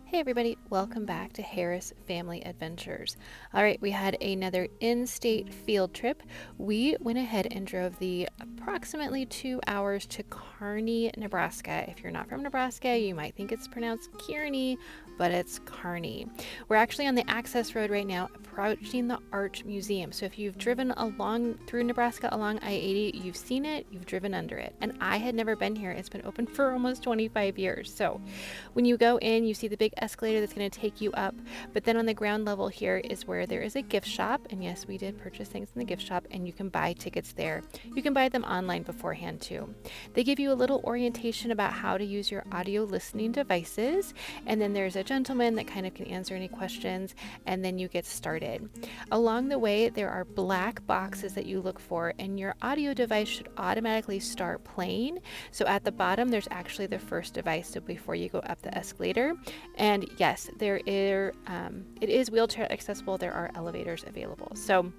Hey everybody, welcome back to Harris Family Adventures. All right, we had another in-state field trip. We went ahead and drove the approximately 2 hours to Kearney, Nebraska. If you're not from Nebraska, you might think it's pronounced Kearney, but it's Kearney. We're actually on the access road right now, approaching the Art Museum. So if you've driven along through Nebraska along I-80, you've seen it, you've driven under it. And I had never been here. It's been open for almost 25 years. So when you go in, you see the big escalator that's going to take you up. But then on the ground level here is where there is a gift shop. And yes, we did purchase things in the gift shop, and you can buy tickets there. You can buy them online beforehand too. They give you a little orientation about how to use your audio listening devices. And then there's a gentleman that kind of can answer any questions, and then you get started. Along the way, there are black boxes that you look for, and your audio device should automatically start playing. So at the bottom, there's actually the first device, so before you go up the escalator. And yes, it is wheelchair accessible. There are elevators available. So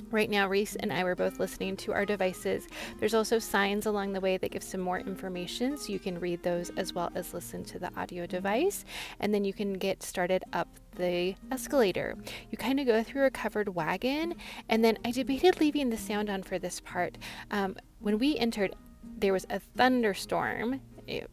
right now, Reese and I were both listening to our devices. There's also signs along the way that give some more information, so you can read those as well as listen to the audio device. And then you can get started up the escalator. You kind of go through a covered wagon, and then I debated leaving the sound on for this part. When we entered, there was a thunderstorm.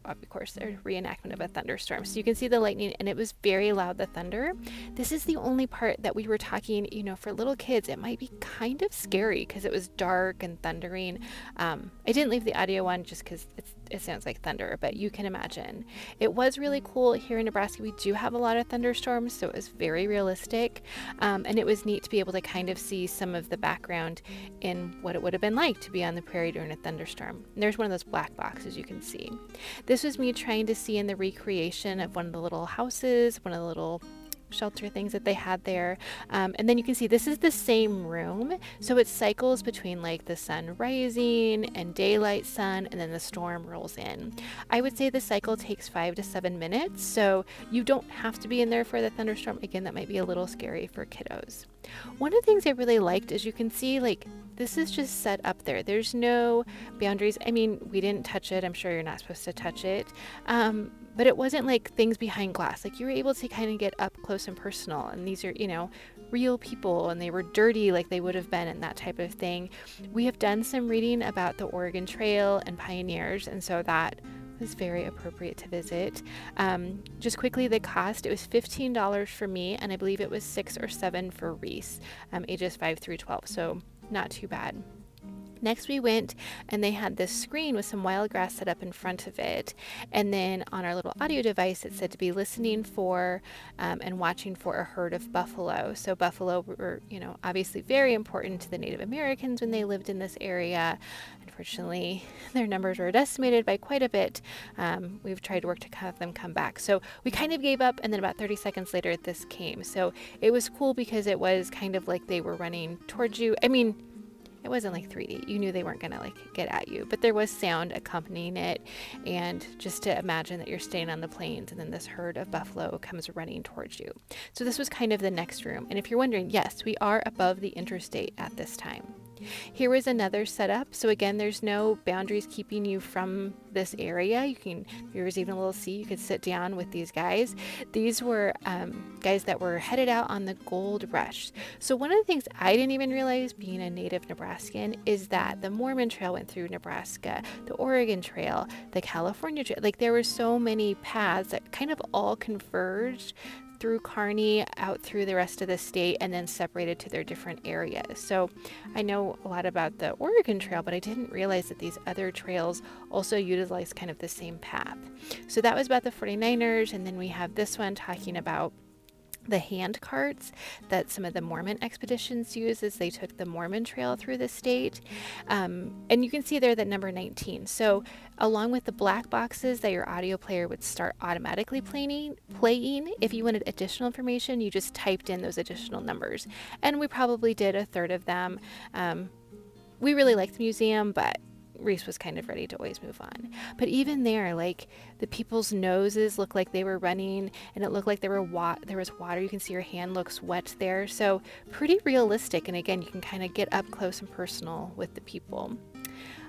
Of course, a reenactment of a thunderstorm. So you can see the lightning, and it was very loud, the thunder. This is the only part that we were talking, for little kids, it might be kind of scary because it was dark and thundering. I didn't leave the audio on just because it sounds like thunder, but you can imagine. It was really cool. Here in Nebraska, we do have a lot of thunderstorms, so it was very realistic. And it was neat to be able to kind of see some of the background in what it would have been like to be on the prairie during a thunderstorm. And there's one of those black boxes you can see. This was me trying to see in the recreation of one of the little houses, one of the little shelter things that they had there. And then you can see this is the same room. So it cycles between like the sun rising and daylight sun, and then the storm rolls in. I would say the cycle takes 5 to 7 minutes. So you don't have to be in there for the thunderstorm. Again, that might be a little scary for kiddos. One of the things I really liked is you can see this is just set up there. There's no boundaries. I mean, we didn't touch it. I'm sure you're not supposed to touch it. But it wasn't like things behind glass. Like you were able to kind of get up close and personal. And these are, real people, and they were dirty like they would have been, and that type of thing. We have done some reading about the Oregon Trail and pioneers, and so that was very appropriate to visit. Just quickly, the cost, it was $15 for me, and I believe it was $6 or $7 for Reese, ages 5 through 12, so not too bad. Next we went, and they had this screen with some wild grass set up in front of it. And then on our little audio device, it said to be listening for and watching for a herd of buffalo. So buffalo were, obviously very important to the Native Americans when they lived in this area. Unfortunately, their numbers were decimated by quite a bit. We've tried to work to have them come back. So we kind of gave up, and then about 30 seconds later, this came. So it was cool because it was kind of like they were running towards you. I mean, it wasn't like 3D. You knew they weren't going to get at you, but there was sound accompanying it. And just to imagine that you're staying on the plains, and then this herd of buffalo comes running towards you. So this was kind of the next room. And if you're wondering, yes, we are above the interstate at this time. Here was another setup. So again, there's no boundaries keeping you from this area. You can, if there was even a little seat, you could sit down with these guys. These were guys that were headed out on the gold rush. So one of the things I didn't even realize, being a native Nebraskan, is that the Mormon Trail went through Nebraska, the Oregon Trail, the California Trail. There were so many paths that kind of all converged through Kearney, out through the rest of the state, and then separated to their different areas. So I know a lot about the Oregon Trail, but I didn't realize that these other trails also utilize kind of the same path. So that was about the 49ers, and then we have this one talking about the hand carts that some of the Mormon expeditions used as they took the Mormon Trail through the state. And you can see there that number 19. So along with the black boxes that your audio player would start automatically playing, if you wanted additional information, you just typed in those additional numbers. And we probably did a third of them. We really liked the museum, but Reese was kind of ready to always move on. But even there, the people's noses looked like they were running, and it looked like there was water. You can see your hand looks wet there. So pretty realistic. And again, you can kind of get up close and personal with the people.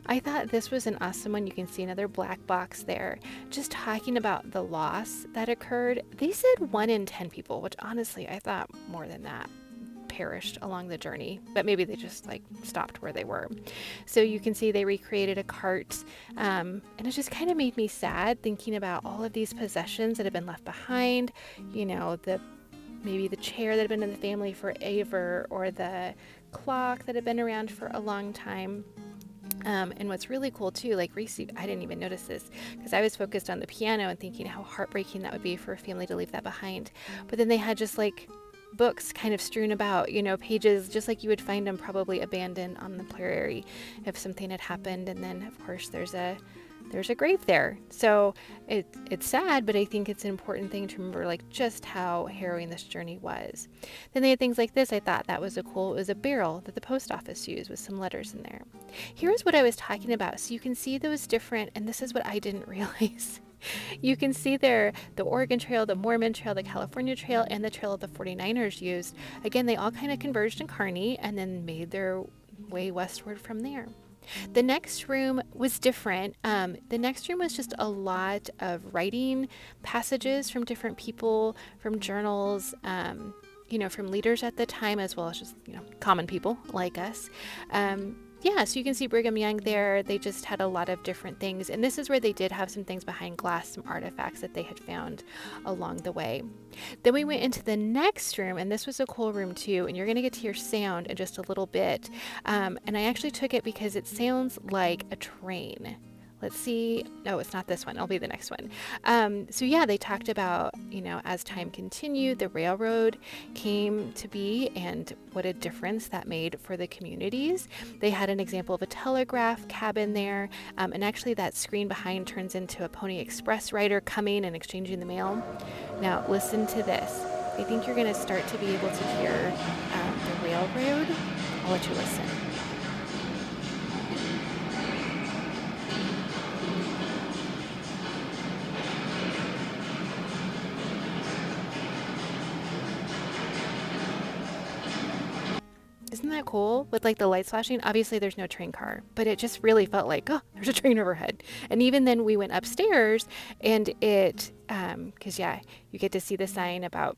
I thought this was an awesome one. You can see another black box there, just talking about the loss that occurred. They said 1 in 10 people, which honestly, I thought more than that perished along the journey, but maybe they just like stopped where they were. So you can see they recreated a cart, and it just kind of made me sad thinking about all of these possessions that have been left behind, maybe the chair that had been in the family forever, or the clock that had been around for a long time. And what's really cool too, like Reese, I didn't even notice this because I was focused on the piano and thinking how heartbreaking that would be for a family to leave that behind. But then they had just like books kind of strewn about, pages just like you would find them probably abandoned on the prairie if something had happened. And then of course there's a grave there. So it's sad, but I think it's an important thing to remember, like just how harrowing this journey was. Then they had things like this. I thought that was it was a barrel that the post office used with some letters in there. Here's what I was talking about. So you can see those different, and this is what I didn't realize. You can see there the Oregon Trail, the Mormon Trail, the California Trail, and the trail that the 49ers used. Again, they all kind of converged in Kearney and then made their way westward from there. The next room was different. The next room was just a lot of writing passages from different people, from journals, from leaders at the time, as well as just, common people like us. So you can see Brigham Young there. They just had a lot of different things. And this is where they did have some things behind glass, some artifacts that they had found along the way. Then we went into the next room, and this was a cool room too. And you're going to get to hear sound in just a little bit. And I actually took it because it sounds like a train. Let's see. No, it's not this one. It'll be the next one. They talked about, as time continued, the railroad came to be and what a difference that made for the communities. They had an example of a telegraph cabin there. And actually that screen behind turns into a Pony Express rider coming and exchanging the mail. Now listen to this. I think you're going to start to be able to hear the railroad. I'll let you listen. Isn't that cool? With like the lights flashing, obviously there's no train car, but it just really felt like, oh, there's a train overhead. And even then we went upstairs and it, you get to see the sign about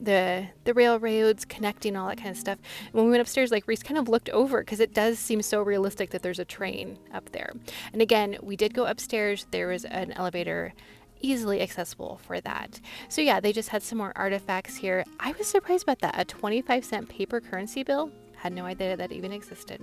the railroads connecting, all that kind of stuff. When we went upstairs, like Reese kind of looked over because it does seem so realistic that there's a train up there. And again, we did go upstairs. There was an elevator easily accessible for that. So yeah, they just had some more artifacts here. I was surprised about that. A 25-cent paper currency bill. Had no idea that even existed.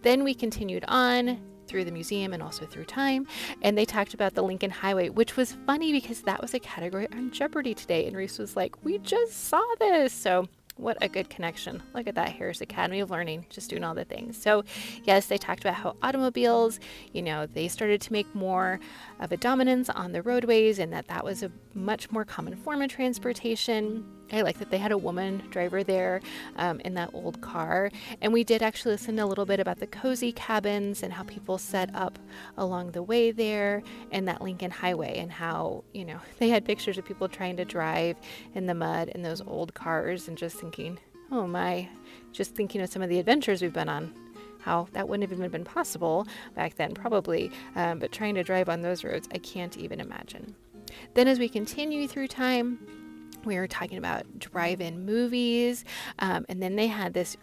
Then we continued on through the museum and also through time, and they talked about the Lincoln Highway, which was funny because that was a category on Jeopardy today, and Reese was like, we just saw this. So what a good connection. Look at that, Harris Academy of Learning, just doing all the things. So yes, they talked about how automobiles, they started to make more of a dominance on the roadways, and that was a much more common form of transportation. I like that they had a woman driver there in that old car. And we did actually listen a little bit about the cozy cabins and how people set up along the way there and that Lincoln Highway, and how, they had pictures of people trying to drive in the mud in those old cars, and just thinking, oh my, just thinking of some of the adventures we've been on, how that wouldn't have even been possible back then probably, but trying to drive on those roads, I can't even imagine. Then as we continue through time, we were talking about drive-in movies, and then they had this,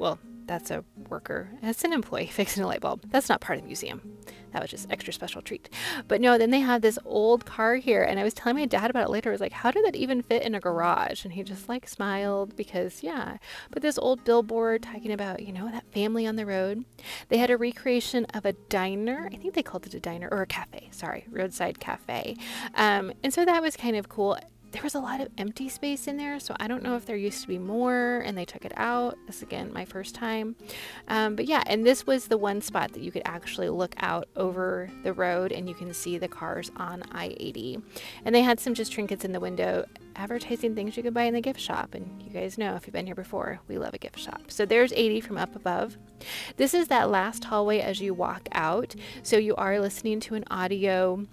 that's a worker, that's an employee fixing a light bulb. That's not part of the museum. That was just extra special treat. But no, then they had this old car here, and I was telling my dad about it later. I was like, how did that even fit in a garage? And he just like smiled because, yeah. But this old billboard talking about, that family on the road. They had a recreation of a diner. I think they called it a diner, or a cafe. Sorry, Roadside Cafe. And so that was kind of cool. There was a lot of empty space in there, so I don't know if there used to be more and they took it out. This, again, my first time. But yeah, and this was the one spot that you could actually look out over the road and you can see the cars on I-80. And they had some just trinkets in the window advertising things you could buy in the gift shop. And you guys know, if you've been here before, we love a gift shop. So there's 80 from up above. This is that last hallway as you walk out. So you are listening to an audio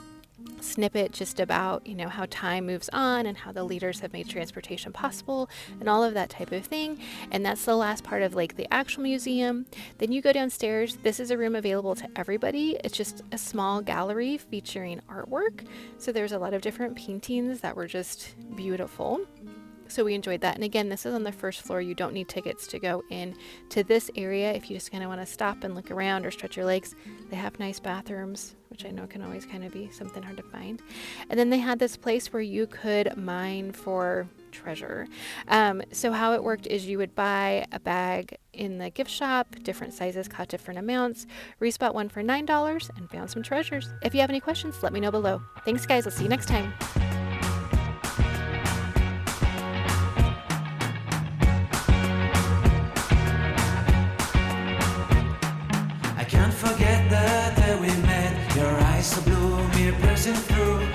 snippet just about, how time moves on and how the leaders have made transportation possible and all of that type of thing. And that's the last part of like the actual museum. Then you go downstairs. This is a room available to everybody. It's just a small gallery featuring artwork. So there's a lot of different paintings that were just beautiful. So we enjoyed that. And again, this is on the first floor. You don't need tickets to go in to this area. If you just kind of want to stop and look around or stretch your legs, they have nice bathrooms, which I know can always kind of be something hard to find. And then they had this place where you could mine for treasure. So how it worked is you would buy a bag in the gift shop, different sizes cost different amounts. We bought one for $9 and found some treasures. If you have any questions, let me know below. Thanks guys. I'll see you next time. Can't forget the day we met. Your eyes so blue, me piercing through.